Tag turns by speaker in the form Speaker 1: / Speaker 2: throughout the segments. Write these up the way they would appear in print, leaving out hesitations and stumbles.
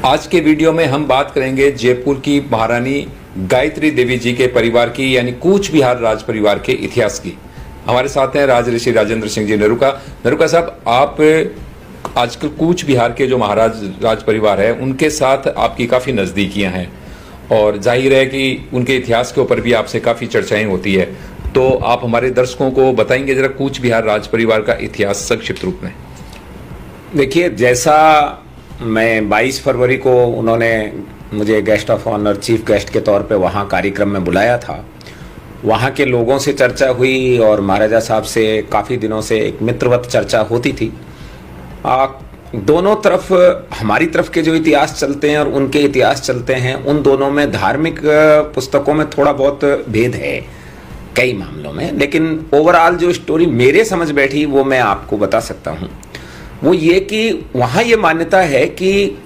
Speaker 1: आज के वीडियो में हम बात करेंगे जयपुर की महारानी गायत्री देवी जी के परिवार की यानी कूच बिहार राज परिवार के इतिहास की। हमारे साथ हैं राज ऋषि राजेंद्र सिंह जी नरुका साहब। आप आजकल कूच बिहार के जो महाराज राज परिवार है उनके साथ आपकी काफी नजदीकियां हैं और जाहिर है कि उनके इतिहास के ऊपर भी आपसे काफी चर्चाएं होती है, तो आप हमारे दर्शकों को बताएंगे जरा कूच बिहार राज परिवार का इतिहास संक्षिप्त रूप में।
Speaker 2: देखिए, जैसा मैं 22 फरवरी को उन्होंने मुझे guest of honour chief guest के तौर पे वहाँ कार्यक्रम में बुलाया था, वहाँ के लोगों से चर्चा हुई और महाराजा साहब से काफ़ी दिनों से एक मित्रवत चर्चा होती थी। दोनों तरफ, हमारी तरफ के जो इतिहास चलते हैं और उनके इतिहास चलते हैं, उन दोनों में धार्मिक पुस्तकों में थोड़ा बहुत भेद है कई मामलों में, लेकिन ओवरऑल जो स्टोरी मेरे समझ बैठी वो मैं आपको बता सकता हूँ। वो ये कि वहाँ ये मान्यता है कि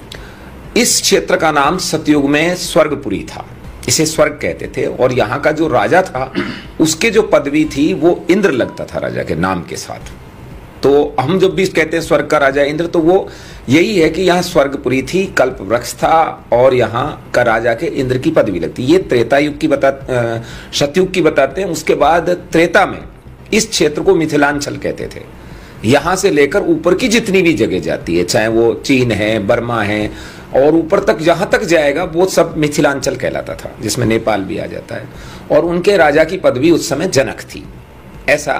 Speaker 2: इस क्षेत्र का नाम सतयुग में स्वर्गपुरी था, इसे स्वर्ग कहते थे, और यहाँ का जो राजा था उसके जो पदवी थी वो इंद्र लगता था राजा के नाम के साथ। तो हम जब भी कहते हैं स्वर्ग का राजा इंद्र, तो वो यही है कि यहाँ स्वर्गपुरी थी, कल्प वृक्ष था और यहाँ का राजा के इंद्र की पदवी लगती। ये त्रेता युग की सतयुग की बताते हैं। उसके बाद त्रेता में इस क्षेत्र को मिथिलांचल कहते थे। यहाँ से लेकर ऊपर की जितनी भी जगह जाती है, चाहे वो चीन है, बर्मा है, और ऊपर तक जहाँ तक जाएगा वो सब मिथिलांचल कहलाता था, जिसमें नेपाल भी आ जाता है। और उनके राजा की पदवी उस समय जनक थी, ऐसा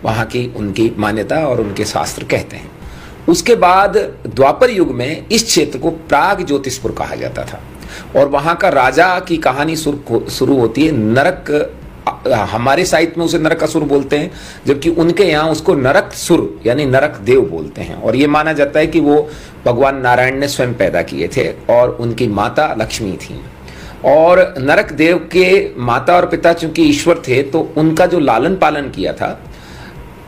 Speaker 2: वहाँ की उनकी मान्यता और उनके शास्त्र कहते हैं। उसके बाद द्वापर युग में इस क्षेत्र को प्राग ज्योतिषपुर कहा जाता था, और वहाँ का राजा की कहानी शुरू होती है नरक। हमारे साहित्य में उसे नरकासुर बोलते हैं, जबकि उनके यहाँ उसको नरकसुर यानी नरक देव बोलते हैं। और ये माना जाता है कि वो भगवान नारायण ने स्वयं पैदा किए थे और उनकी माता लक्ष्मी थी। और नरक देव के माता और पिता चूंकि ईश्वर थे, तो उनका जो लालन पालन किया था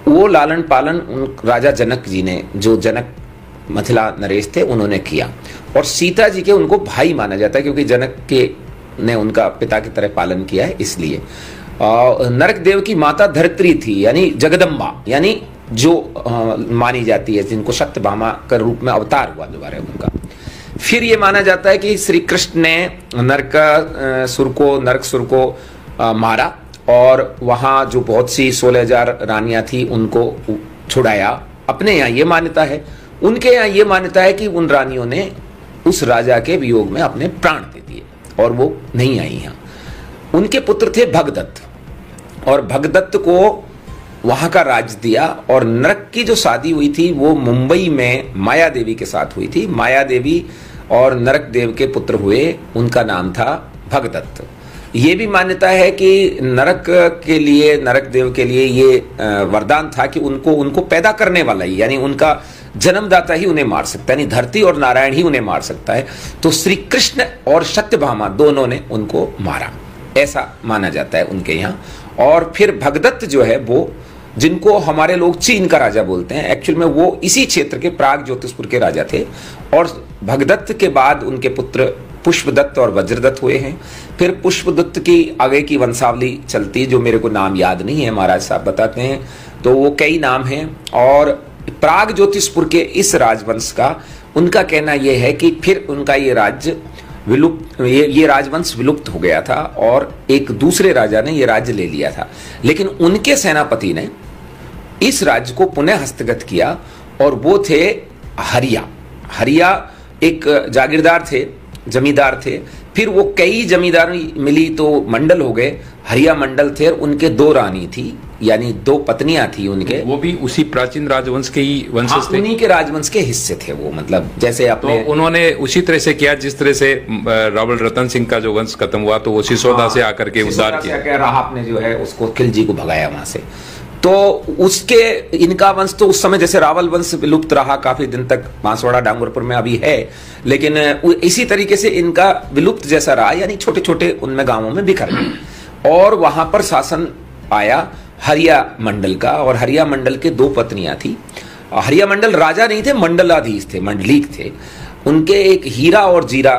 Speaker 2: वो लालन पालन राजा जनक जी ने, जो जनक मिथिला नरेश थे, उन्होंने किया। और सीता जी के उनको भाई माना जाता है, क्योंकि जनक के ने उनका पिता की तरह पालन किया है, इसलिए। नरक देव की माता धरित्री थी, यानी जगदम्बा, यानी जो मानी जाती है, जिनको सत्यभामा के रूप में अवतार हुआ दोबारा उनका। फिर ये माना जाता है कि श्री कृष्ण ने नरकासुर को मारा और वहाँ जो बहुत सी 16,000 रानियां थी उनको छुड़ाया अपने यहाँ, ये मान्यता है। उनके यहाँ ये मान्यता है कि उन रानियों ने उस राजा के वियोग में अपने प्राण दे दिए और वो नहीं आई यहाँ। उनके पुत्र थे भगदत्त, और भगदत्त को वहां का राज दिया। और नरक की जो शादी हुई थी वो मुंबई में माया देवी के साथ हुई थी। माया देवी और नरक देव के पुत्र हुए, उनका नाम था भगदत्त। ये भी मान्यता है कि नरक देव के लिए ये वरदान था कि उनको पैदा करने वाला ही, यानी उनका जन्मदाता ही उन्हें मार सकता है, यानी धरती और नारायण ही उन्हें मार सकता है। तो श्री कृष्ण और सत्यभामा दोनों ने उनको मारा, ऐसा माना जाता है उनके यहाँ। और फिर भगदत्त जो है वो, जिनको हमारे लोग चीन का राजा बोलते हैं, एक्चुअल में वो इसी क्षेत्र के प्राग ज्योतिषपुर के राजा थे। और भगदत्त के बाद उनके पुत्र पुष्पदत्त और वज्रदत्त हुए हैं। फिर पुष्पदत्त की आगे की वंशावली चलती, जो मेरे को नाम याद नहीं है, महाराज साहब बताते हैं, तो वो कई नाम हैं। और प्राग ज्योतिषपुर के इस राजवंश का, उनका कहना यह है कि फिर उनका ये राज्य ये राजवंश विलुप्त हो गया था और एक दूसरे राजा ने ये राज्य ले लिया था। लेकिन उनके सेनापति ने इस राज्य को पुनः हस्तगत किया, और वो थे हरिया एक जागीरदार थे, जमींदार थे। फिर वो कई जमींदारी मिली तो मंडल हो गए, हरिया मंडल थे। और उनके 2 रानी थी, यानी 2 पत्नियां थी उनके।
Speaker 1: वो भी उसी प्राचीन राजवंश के ही वंशज थे।
Speaker 2: उन्हीं के राजवंश के हिस्से थे वो, मतलब जैसे अपने।
Speaker 1: तो उन्होंने उसी तरह से किया जिस तरह से रावल रतन सिंह का जो वंश खत्म हुआ, तो वो सिसोदा से आकर के उद्धार किया।
Speaker 2: राहत ने जो है उसको खिलजी को भगाया वहां से। तो उसके इनका वंश तो उस समय, जैसे रावल वंश विलुप्त रहा काफी दिन तक, बांसवाड़ा डांगरपुर में अभी है, लेकिन इसी तरीके से इनका विलुप्त जैसा रहा, यानी छोटे छोटे उनमें गांवों में बिखर गए। और वहां पर शासन आया हरिया मंडल का, और हरिया मंडल के 2 पत्नियां थी। हरिया मंडल राजा नहीं थे, मंडलाधीश थे, मंडलीक थे। उनके एक हीरा और जीरा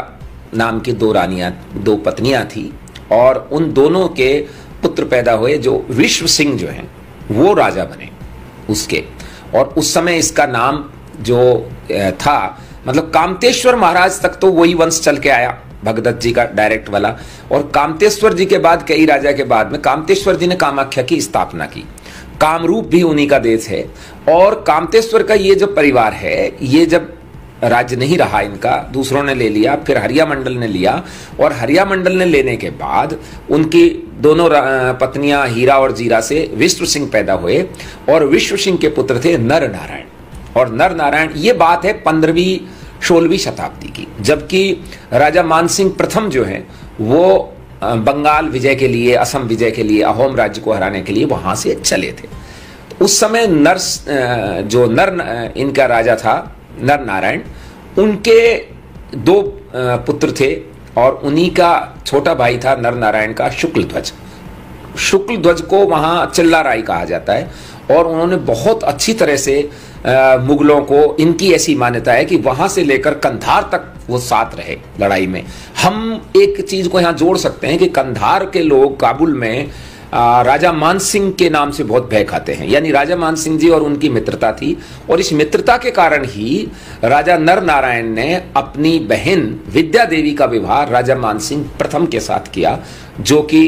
Speaker 2: नाम की 2 पत्नियां थी, और उन दोनों के पुत्र पैदा हुए, जो विश्व सिंह जो हैं वो राजा बने उसके। और उस समय इसका नाम जो था मतलब कामतेश्वर महाराज तक तो वही वंश चल के आया, भगदत्त जी का डायरेक्ट वाला। और कामतेश्वर जी के बाद, कई राजा के बाद में, कामतेश्वर जी ने कामाख्या की स्थापना की। कामरूप भी उन्हीं का देश है। और कामतेश्वर का ये जो परिवार है, ये जब राज्य नहीं रहा इनका, दूसरों ने ले लिया, फिर हरिया मंडल ने लिया। और हरिया मंडल ने लेने के बाद उनकी दोनों पत्नियां हीरा और जीरा से विष्णु सिंह पैदा हुए। और विष्णु सिंह के पुत्र थे नर नारायण। और नर नारायण, ये बात है 15वीं 16वीं शताब्दी की, जबकि राजा मानसिंह प्रथम जो है वो बंगाल विजय के लिए, असम विजय के लिए, अहोम राज्य को हराने के लिए वहां से चले थे। उस समय इनका राजा था नर नारायण, उनके 2 पुत्र थे। और उन्हीं का छोटा भाई था नर नारायण का शुक्ल ध्वज। शुक्ल ध्वज को वहां चिल्ला राय कहा जाता है। और उन्होंने बहुत अच्छी तरह से मुगलों को, इनकी ऐसी मान्यता है कि वहां से लेकर कंधार तक वो साथ रहे लड़ाई में। हम एक चीज को यहां जोड़ सकते हैं कि कंधार के लोग काबुल में राजा मानसिंह के नाम से बहुत भय खाते हैं। यानी राजा मानसिंह जी और उनकी मित्रता थी। और इस मित्रता के कारण ही राजा नर नारायण ने अपनी बहन विद्या देवी का विवाह राजा मानसिंह प्रथम के साथ किया, जो कि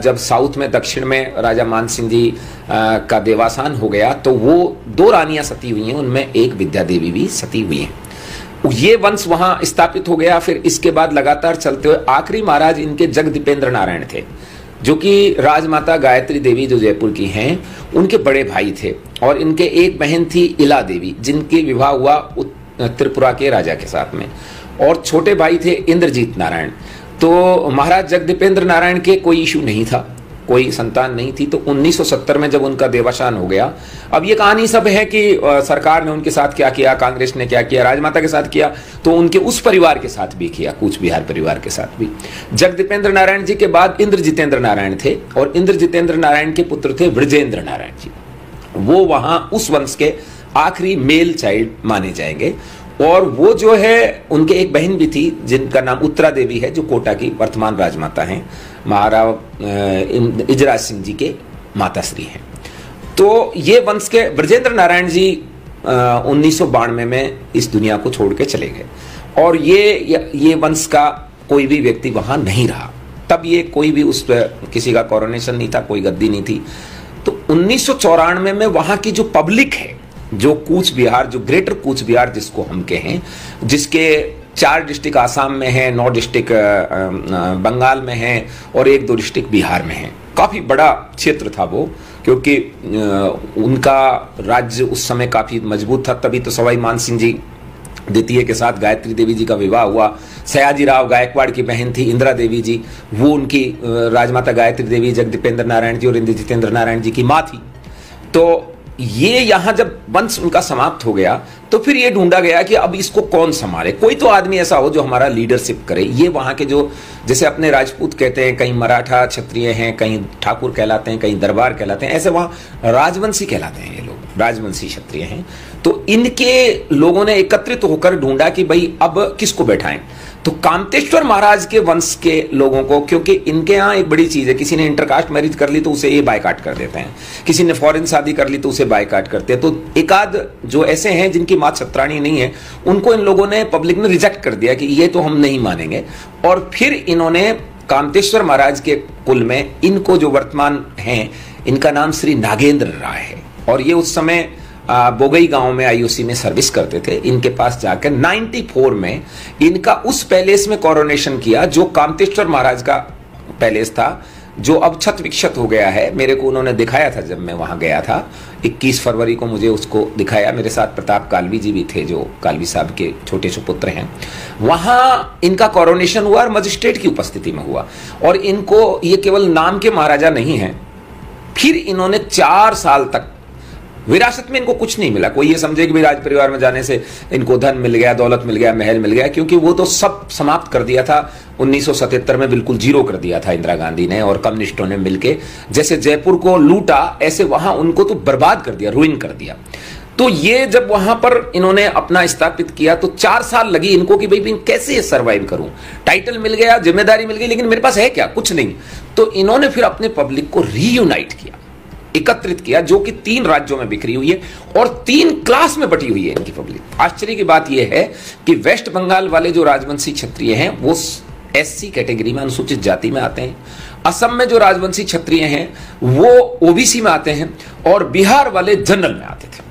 Speaker 2: जब साउथ में, दक्षिण में राजा मानसिंह जी का देवासान हो गया तो वो 2 रानियां सती हुई हैं, उनमें एक विद्या देवी भी सती हुई हैं। ये वंश वहां स्थापित हो गया। फिर इसके बाद लगातार चलते हुए आखिरी महाराज इनके जगदीपेंद्र नारायण थे, जो कि राजमाता गायत्री देवी जो जयपुर की हैं, उनके बड़े भाई थे। और इनके एक बहन थी इला देवी, जिनके विवाह हुआ त्रिपुरा के राजा के साथ में। और छोटे भाई थे इंद्रजीत नारायण। तो महाराज जगदीपेंद्र नारायण के कोई इशू नहीं था, कोई संतान नहीं थी। तो 1970 में जब उनका देवासान हो गया, अब ये कहानी सब है कि सरकार ने उनके साथ क्या किया, कांग्रेस ने क्या किया, राजमाता के साथ किया, तो उनके उस परिवार के साथ भी किया, कूच बिहार परिवार के साथ भी। जगदीपेंद्र नारायण जी के बाद इंद्रजितेंद्र नारायण थे। और इंद्रजितेंद्र नारायण के पुत्र थे वृजेंद्र नारायण जी। वो वहां उस वंश के आखिरी मेल चाइल्ड माने जाएंगे। और वो जो है, उनके एक बहन भी थी जिनका नाम उत्तरा देवी है, जो कोटा की वर्तमान राजमाता हैं, महाराव इजराज सिंह जी के माताश्री हैं। तो ये वंश के ब्रजेंद्र नारायण जी 1992 में इस दुनिया को छोड़ के चले गए। और ये वंश का कोई भी व्यक्ति वहां नहीं रहा। तब ये कोई भी उस किसी का कोरोनेशन नहीं था, कोई गद्दी नहीं थी। तो 1994 में वहां की जो पब्लिक है, जो कूच बिहार, जो ग्रेटर कूच बिहार जिसको हम कहें, जिसके 4 डिस्ट्रिक्ट आसाम में है, 9 डिस्ट्रिक्ट बंगाल में है और 1-2 डिस्ट्रिक्ट बिहार में है। काफी बड़ा क्षेत्र था वो, क्योंकि उनका राज्य उस समय काफी मजबूत था। तभी तो सवाई मानसिंह जी द्वितीय के साथ गायत्री देवी जी का विवाह हुआ। सयाजी राव गायकवाड़ की बहन थी इंदिरा देवी जी, वो उनकी राजमाता गायत्री देवी जगदीपेंद्र नारायण जी और इंद्रजितेंद्र नारायण जी की माँ थी। तो ये यहां जब वंश उनका समाप्त हो गया तो फिर ये ढूंढा गया कि अब इसको कौन संभाले, कोई तो आदमी ऐसा हो जो हमारा लीडरशिप करे। ये वहां के जो, जैसे अपने राजपूत कहते हैं, कहीं मराठा क्षत्रिय हैं, कहीं ठाकुर कहलाते हैं, कहीं दरबार कहलाते हैं, ऐसे वहां राजवंशी कहलाते हैं, ये लोग राजवंशी क्षत्रिय हैं। तो इनके लोगों ने एकत्रित होकर ढूंढा कि भाई अब किसको बैठाएं। तो कामतेश्वर महाराज के वंश के लोगों को, क्योंकि इनके यहाँ एक बड़ी चीज है, किसी ने इंटरकास्ट मैरिज कर ली तो उसे ये बायकाट कर देते हैं, किसी ने फॉरेन शादी कर ली तो उसे बायकाट करते हैं। तो एक आध जो ऐसे हैं जिनकी मात छत्राणी नहीं है, उनको इन लोगों ने, पब्लिक ने रिजेक्ट कर दिया कि ये तो हम नहीं मानेंगे। और फिर इन्होंने कामतेश्वर महाराज के कुल में, इनको जो वर्तमान हैं, इनका नाम श्री नागेंद्र राय है। और ये उस समय बोगई गांव में आईओसी में सर्विस करते थे। इनके पास जाकर 94 में इनका उस पैलेस में कोरोनेशन किया जो कामतेश्वर महाराज का पैलेस था, जो अब छत विक्षत हो गया है। मेरे को उन्होंने दिखाया था जब मैं वहां गया था, 21 फरवरी को मुझे उसको दिखाया। मेरे साथ प्रताप कालवी जी भी थे, जो कालवी साहब के छोटे सुपुत्र हैं। वहां इनका कोरोनेशन हुआ और मजिस्ट्रेट की उपस्थिति में हुआ। और इनको, ये केवल नाम के महाराजा नहीं है। फिर इन्होंने 4 साल तक विरासत में इनको कुछ नहीं मिला। कोई ये समझे कि भाई राज परिवार में जाने से इनको धन मिल गया, दौलत मिल गया, महल मिल गया, क्योंकि वो तो सब समाप्त कर दिया था। 1977 में बिल्कुल जीरो कर दिया था इंदिरा गांधी ने और कम्युनिस्टों ने मिलके। जैसे जयपुर को लूटा, ऐसे वहां उनको तो बर्बाद कर दिया, रुइन कर दिया। तो ये जब वहां पर इन्होंने अपना स्थापित किया तो 4 साल लगी इनको कि भाई कैसे सर्वाइव करूं। टाइटल मिल गया, जिम्मेदारी मिल गई, लेकिन मेरे पास है क्या? कुछ नहीं। तो इन्होंने फिर अपने पब्लिक को रीयूनाइट किया, एकत्रित किया, जो कि 3 राज्यों में बिखरी हुई है और 3 क्लास में बटी हुई है इनकी पब्लिक। आश्चर्य की बात यह है कि वेस्ट बंगाल वाले जो राजवंशी क्षत्रिय हैं वो एससी कैटेगरी में, अनुसूचित जाति में आते हैं। असम में जो राजवंशी क्षत्रिय हैं वो ओबीसी में आते हैं और बिहार वाले जनरल में आते थे।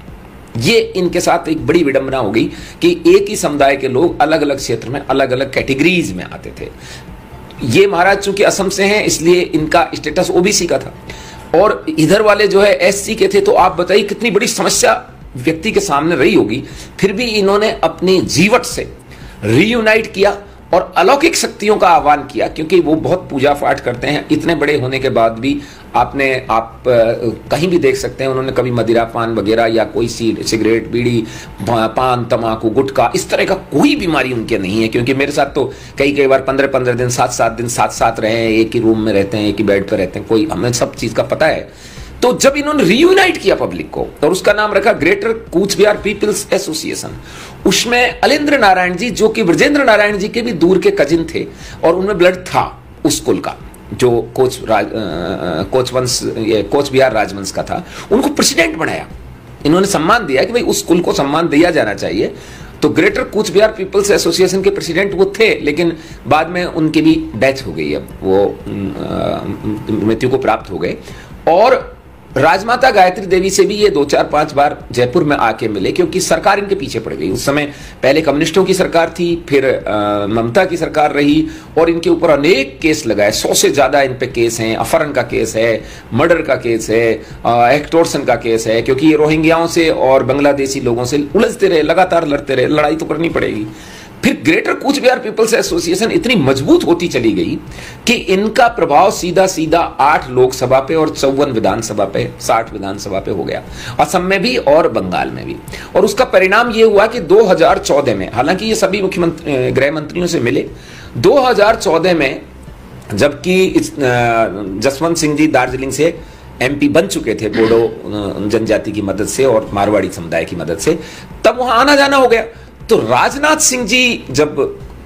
Speaker 2: ये इनके साथ एक बड़ी विडंबना हो गई कि एक ही समुदाय के लोग अलग अलग क्षेत्र में अलग अलग कैटेगरीज में आते थे। ये महाराज चूंकि असम से हैं इसलिए इनका स्टेटस ओबीसी का था और इधर वाले जो है एससी के थे। तो आप बताइए कितनी बड़ी समस्या व्यक्ति के सामने रही होगी। फिर भी इन्होंने अपनी जीवट से रीयूनाइट किया और अलौकिक शक्तियों का आह्वान किया, क्योंकि वो बहुत पूजा पाठ करते हैं। इतने बड़े होने के बाद भी आप कहीं भी देख सकते हैं उन्होंने कभी मदिरा पान वगैरह या कोई सिगरेट बीड़ी पान तमाकू गुटखा इस तरह का कोई बीमारी उनके नहीं है। क्योंकि मेरे साथ तो कई बार 15-15 दिन 7-7 दिन साथ रहे हैं, एक ही रूम में रहते हैं, एक ही बेड पर रहते हैं, कोई हमें सब चीज का पता है। तो जब इन्होंने रीयूनाइट किया पब्लिक को और उसका नाम रखा greater Cooch Behar peoples association, उसमें अलेंद्र नारायण जी जो कि ब्रजेंद्र नारायण जी के भी दूर के कजिन थे और उनमें ब्लड था उस कुल का जो कोच बिहार राजवंश का था, उनको प्रेसिडेंट बनाया। इन्होंने सम्मान दिया कि भाई उस कुल को सम्मान दिया जाना चाहिए। तो greater Cooch Behar peoples association के प्रेसिडेंट वो थे, लेकिन बाद में उनकी भी डेथ हो गई, अब वो मृत्यु को प्राप्त हो गए। और राजमाता गायत्री देवी से भी ये 2-4-5 बार जयपुर में आके मिले, क्योंकि सरकार इनके पीछे पड़ गई। उस समय पहले कम्युनिस्टों की सरकार थी, फिर ममता की सरकार रही और इनके ऊपर अनेक केस लगाए। 100 से ज्यादा इन पे केस हैं। अपहरण का केस है, मर्डर का केस है, एक्सटॉर्शन का केस है, क्योंकि ये रोहिंग्याओं से और बांग्लादेशी लोगों से उलझते रहे, लगातार लड़ते रहे। लड़ाई तो करनी पड़ेगी। फिर greater Cooch Behar peoples association इतनी मजबूत होती चली गई कि इनका प्रभाव सीधा 8 लोकसभा पे और 54 विधानसभा पे, 60 विधानसभा पे हो गया, असम में भी और बंगाल में भी। और उसका परिणाम यह हुआ कि 2014 में, हालांकि ये सभी मुख्यमंत्री गृह मंत्रियों से मिले 2014 में, जबकि जसवंत सिंह जी दार्जिलिंग से एमपी बन चुके थे बोडो जनजाति की मदद से और मारवाड़ी समुदाय की मदद से, तब वहां आना जाना हो गया। तो राजनाथ सिंह जी जब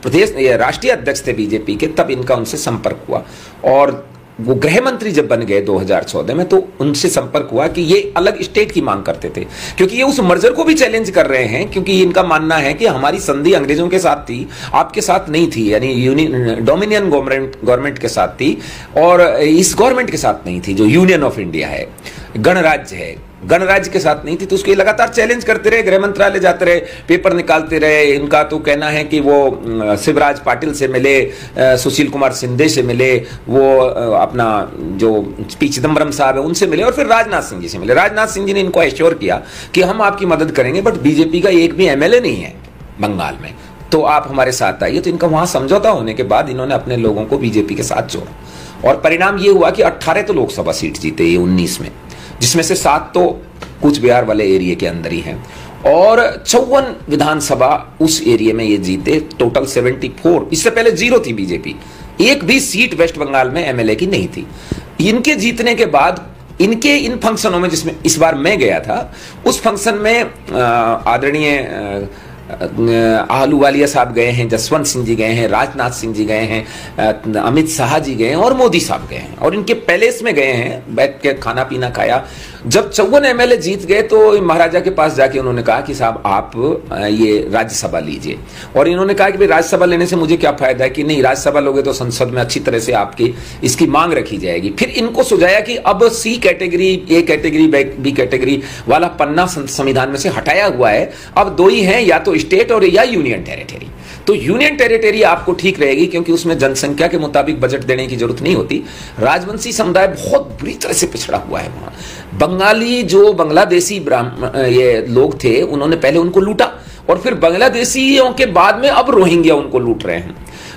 Speaker 2: प्रदेश राष्ट्रीय अध्यक्ष थे बीजेपी के, तब इनका उनसे संपर्क हुआ और वो गृह मंत्री जब बन गए 2014 में, तो उनसे संपर्क हुआ कि ये अलग स्टेट की मांग करते थे, क्योंकि ये उस मर्जर को भी चैलेंज कर रहे हैं। क्योंकि इनका मानना है कि हमारी संधि अंग्रेजों के साथ थी, आपके साथ नहीं थी, यानी डोमिनियन गवर्नमेंट के साथ थी और इस गवर्नमेंट के साथ नहीं थी जो यूनियन ऑफ इंडिया है, गणराज्य है, गणराज्य के साथ नहीं थी। तो उसको लगातार चैलेंज करते रहे, गृह मंत्रालय जाते रहे, पेपर निकालते रहे। इनका तो कहना है कि वो शिवराज पाटिल से मिले, सुशील कुमार शिंदे से मिले, वो अपना जो पी चिदम्बरम साहब है उनसे मिले और फिर राजनाथ सिंह जी से मिले। राजनाथ सिंह जी ने इनको एश्योर किया कि हम आपकी मदद करेंगे, बट बीजेपी का एक भी एमएलए नहीं है बंगाल में, तो आप हमारे साथ आइए। तो इनका वहां समझौता होने के बाद इन्होंने अपने लोगों को बीजेपी के साथ जोड़ा और परिणाम ये हुआ कि 18 तो लोकसभा सीट जीते ये 19 में, जिसमें से 7 तो कूच बिहार वाले एरिया के अंदर ही हैं और 54 विधानसभा उस एरिया में ये जीते। टोटल 74, इससे पहले 0 थी बीजेपी, एक भी सीट वेस्ट बंगाल में एमएलए की नहीं थी। इनके जीतने के बाद इनके इन फंक्शनों में, जिसमें इस बार मैं गया था, उस फंक्शन में आदरणीय आहलूवालिया साहब गए हैं, जसवंत सिंह जी गए हैं, राजनाथ सिंह जी गए हैं, अमित शाह जी गए हैं और मोदी साहब गए हैं और इनके पैलेस में गए हैं, बैठ के खाना पीना खाया। जब 54 एमएलए जीत गए तो महाराजा के पास जाके उन्होंने कहा कि साहब आप ये राज्यसभा लीजिए। और इन्होंने कहा कि भाई राज्यसभा लेने से मुझे क्या फायदा है, कि नहीं राज्यसभा लोगे तो संसद में अच्छी तरह से आपकी इसकी मांग रखी जाएगी। फिर इनको सुझाया कि अब C category, A category, B category वाला पन्ना संविधान में से हटाया हुआ है, अब 2 ही हैं, या तो स्टेट और या यूनियन टेरिटरी। तो यूनियन टेरिटरी आपको ठीक रहेगी क्योंकि उसमें जनसंख्या के मुताबिक बजट देने की जरूरत नहीं होती। राजवंशी समुदाय बहुत बुरी तरह से पिछड़ा हुआ है वहां। बंगाली जो बांग्लादेशी ये लोग थे, उन्होंने पहले उनको लूटा और फिर बांग्लादेशियों के बाद में अब रोहिंग्या उनको लूट रहे हैं।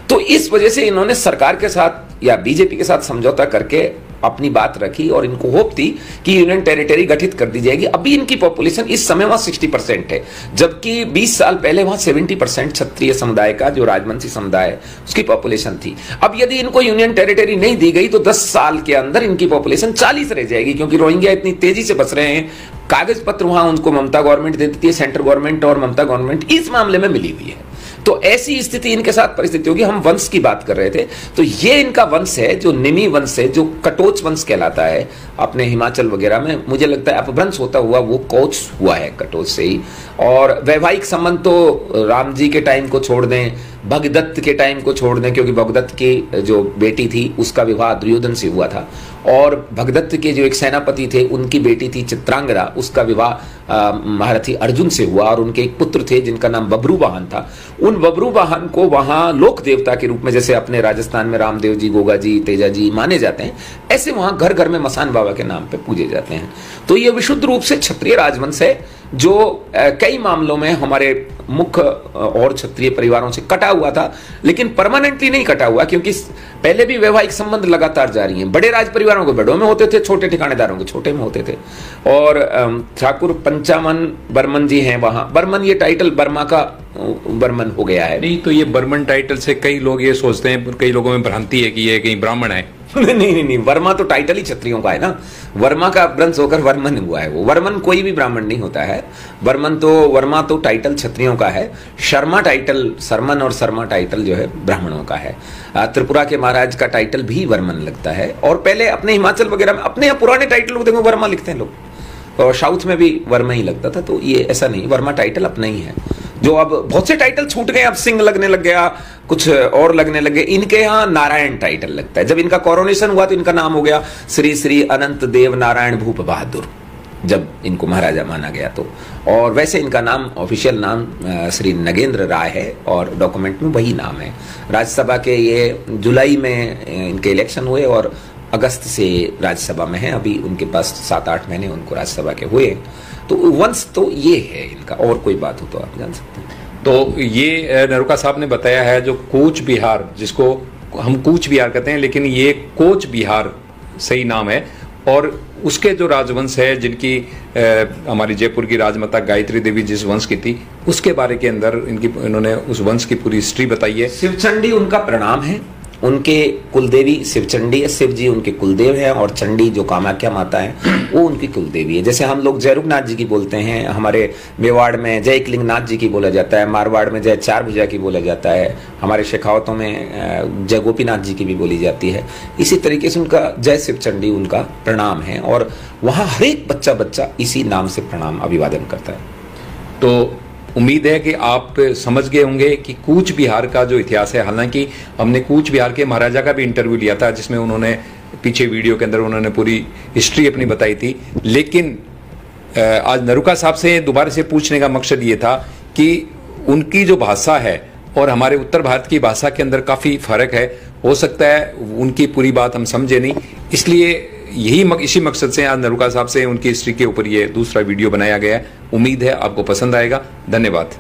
Speaker 2: तो इस वजह से इन्होंने सरकार के साथ या बीजेपी के साथ समझौता करके अपनी बात रखी और इनको होप थी कि यूनियन टेरिटरी गठित कर दी जाएगी। अभी इनकी पॉपुलेशन इस समय वहां 60% है, जबकि 20 साल पहले वहां 70% क्षत्रिय समुदाय का, जो राजवंशी समुदाय है, उसकी पॉपुलेशन थी। अब यदि इनको यूनियन टेरिटरी नहीं दी गई तो 10 साल के अंदर इनकी पॉपुलेशन 40 रह जाएगी, क्योंकि रोहिंग्या इतनी तेजी से बस रहे हैं। कागज पत्र वहां उनको ममता गवर्नमेंट दे देती है, सेंट्रल गवर्नमेंट और ममता गवर्नमेंट इस मामले में मिली हुई है। तो ऐसी स्थिति इनके साथ परिस्थिति होगी। हम वंश की बात कर रहे थे, तो ये इनका वंश है जो निमी वंश है, जो कटोच वंश कहलाता है अपने हिमाचल वगैरह में। मुझे लगता है अपभ्रंश होता हुआ वो कोच हुआ है कटोच से ही। और वैवाहिक संबंध तो राम जी के टाइम को छोड़ दें, भगदत्त के टाइम को छोड़ दें, क्योंकि भगदत्त की जो बेटी थी उसका विवाह दुर्योधन से हुआ था, और भगदत्त के जो एक सेनापति थे उनकी बेटी थी चित्रांगदा, उसका विवाह महारथी अर्जुन से हुआ, और उनके एक पुत्र थे जिनका नाम बब्रुवाहन था। उन बब्रुवाहन को वहां लोक देवता के रूप में, जैसे अपने राजस्थान में रामदेव जी, गोगा जी, तेजा जी माने जाते हैं, ऐसे वहां घर घर में मसान बाबा के नाम पे पूजे जाते हैं। तो ये विशुद्ध रूप से क्षत्रिय राजवंश है जो कई मामलों में हमारे मुख्य और क्षत्रिय परिवारों से कटा हुआ था, लेकिन परमानेंटली नहीं कटा हुआ, क्योंकि पहले भी वैवाहिक संबंध लगातार जारी हैं। बड़े राज परिवारों के बड़ों में होते थे, छोटे ठिकानेदारों के छोटे में होते थे। और ठाकुर पंचामन बर्मन जी हैं वहां। बर्मन ये टाइटल बर्मा का बर्मन हो गया है।
Speaker 1: नहीं तो ये बर्मन टाइटल से कई लोग ये सोचते हैं, कई लोगों में भ्रांति है कि ये कहीं ब्राह्मण है।
Speaker 2: नहीं, वर्मा तो टाइटल ही क्षत्रियों का है ना। वर्मा का अपभ्रंश होकर वर्मन हुआ है। वो वर्मन कोई भी ब्राह्मण नहीं होता है। वर्मा तो टाइटल क्षत्रियों का है। शर्मा टाइटल, सरमन और शर्मा टाइटल जो है ब्राह्मणों का है। त्रिपुरा के महाराज का टाइटल भी वर्मन लगता है। और पहले अपने हिमाचल वगैरह में अपने यहाँ पुराने टाइटल को देखो वर्मा लिखते हैं लोग, और साउथ में भी वर्मा ही लगता था। तो ये ऐसा नहीं, वर्मा टाइटल अपना ही है। जो अब बहुत से टाइटल छूट गए, अब सिंह लगने लग गया, कुछ और लगने लगे। इनके यहाँ नारायण टाइटल लगता है। जब इनका कोरोनेशन हुआ तो इनका नाम हो गया श्री श्री अनंत देव नारायण भूप बहादुर, जब इनको महाराजा माना गया तो। और वैसे इनका नाम, ऑफिशियल नाम श्री नगेंद्र राय है, और डॉक्यूमेंट में वही नाम है। राज्यसभा के ये जुलाई में इनके इलेक्शन हुए और अगस्त से राज्यसभा में है। अभी उनके पास 7-8 महीने उनको राज्यसभा के हुए। तो वंश तो ये है इनका, और कोई बात हो तो आप जान सकते हैं।
Speaker 1: तो ये नरुका साहब ने बताया है जो कूच बिहार, जिसको हम कूच बिहार कहते हैं, लेकिन ये कोच बिहार सही नाम है। और उसके जो राजवंश है, जिनकी हमारी जयपुर की राजमाता गायत्री देवी जिस वंश की थी, उसके बारे के अंदर इन्होंने उस वंश की पूरी हिस्ट्री बताई है।
Speaker 2: शिवचंडी उनका प्रणाम है। उनके कुलदेवी शिवचंडी है। शिव जी उनके कुलदेव हैं, और चंडी जो कामाख्या माता है वो उनकी कुलदेवी है। जैसे हम लोग जयरुखनाथ जी की बोलते हैं, हमारे मेवाड़ में जय किलिंगनाथ जी की बोला जाता है, मारवाड़ में जय चार भुजा की बोला जाता है, हमारे शेखावतों में जय गोपीनाथ जी की भी बोली जाती है। इसी तरीके से उनका जय शिवचंडी उनका प्रणाम है, और वहाँ हर एक बच्चा इसी नाम से प्रणाम अभिवादन करता है।
Speaker 1: तो उम्मीद है कि आप समझ गए होंगे कि कूच बिहार का जो इतिहास है। हालांकि हमने कूच बिहार के महाराजा का भी इंटरव्यू लिया था, जिसमें उन्होंने पीछे वीडियो के अंदर उन्होंने पूरी हिस्ट्री अपनी बताई थी। लेकिन आज नरुका साहब से दोबारा से पूछने का मकसद ये था कि उनकी जो भाषा है और हमारे उत्तर भारत की भाषा के अंदर काफ़ी फर्क है। हो सकता है उनकी पूरी बात हम समझे नहीं, इसलिए इसी मकसद से आज नरुका साहब से उनकी हिस्ट्री के ऊपर ये दूसरा वीडियो बनाया गया है। उम्मीद है आपको पसंद आएगा। धन्यवाद।